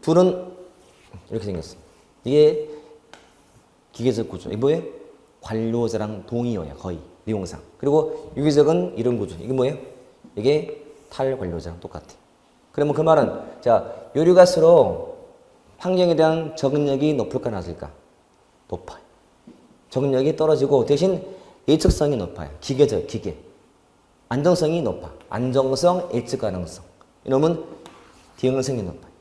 [SPEAKER 1] 둘은 이렇게 생겼어. 이게 기계적 구조. 이게 뭐예요? 관료제랑 동의어야 거의 내용상. 그리고 유기적은 이런 구조. 이게 뭐예요? 이게 탈관료제랑 똑같아. 그러면 그 말은 자 요리 갈수록 환경에 대한 적응력이 높을까 낮을까? 높아요. 적응력이 떨어지고 대신 예측성이 높아요. 기계적 기계. 안정성이 높아. 안정성, 예측 가능성. 이놈은 대응성이 높아요.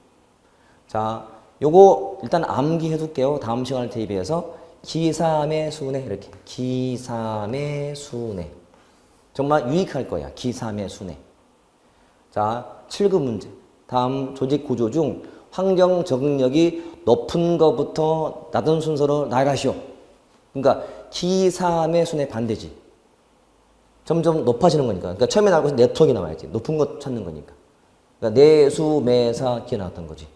[SPEAKER 1] 자, 요거 일단 암기해 둘게요. 다음 시간을 대비해서 기삼의 순회 이렇게 기삼의 순회 정말 유익할 거야. 기삼의 순회. 자, 7급 문제. 다음 조직 구조 중 환경 적응력이 높은 것부터 낮은 순서로 나열하시오. 그러니까 기삼의 순회 반대지. 점점 높아지는 거니까. 그러니까 처음에 나올 것은 네트워크가 나와야지. 높은 것 찾는 거니까. 그러니까 내수, 매사, 기가 나왔던 거지.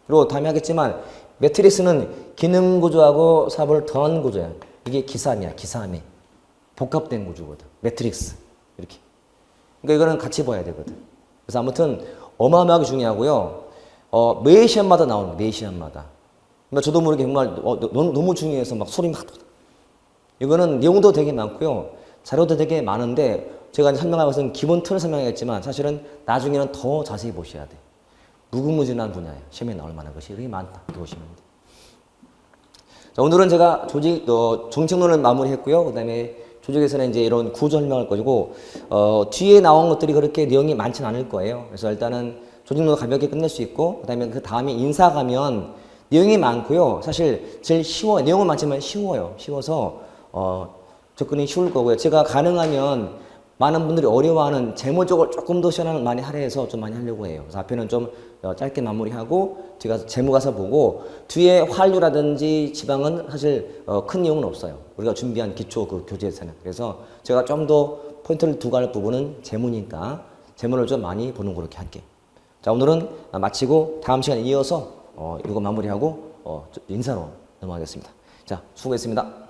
[SPEAKER 1] 그리고 다음에 하겠지만 매트리스는 기능 구조하고 사업을 더한 구조야. 이게 기삼이야. 기삼의 복합된 구조거든. 매트릭스 이렇게. 그러니까 이거는 같이 봐야 되거든. 그래서 아무튼 어마어마하게 중요하고요. 매 시험마다 나오는 매 시험마다. 그러니까 저도 모르게 정말 너무 중요해서 막 소리 막. 이거는 내용도 되게 많고요. 자료도 되게 많은데 제가 설명하고 있는 기본 틀을 설명했지만 사실은 나중에는 더 자세히 보셔야 돼. 무궁무진한 분야예요. 시험에 나올 만한 것이 되게 많다. 이렇게 보시면 돼. 자, 오늘은 제가 조직 정책론을 마무리했고요. 그다음에 조직에서는 이제 이런 구조 설명할 거고 뒤에 나온 것들이 그렇게 내용이 많지는 않을 거예요. 그래서 일단은 조직론 가볍게 끝낼 수 있고 그다음에 그 다음에 인사 가면 내용이 많고요. 사실 제일 쉬워요. 내용은 많지만 쉬워요. 쉬워서 접근이 쉬울 거고요. 제가 가능하면 많은 분들이 어려워하는 재무 쪽을 조금 더 시간을 많이 할애해서 좀 많이 하려고 해요. 그래서 앞에는 좀 짧게 마무리하고 제가 재무 가서 보고 뒤에 환류라든지 지방은 사실 큰 내용은 없어요. 우리가 준비한 기초 그 교재에서는. 그래서 제가 좀 더 포인트를 두고 할 부분은 재무니까 재무를 좀 많이 보는 거 그렇게 할게요. 자, 오늘은 마치고 다음 시간에 이어서 이거 마무리하고 인사로 넘어가겠습니다. 자, 수고했습니다.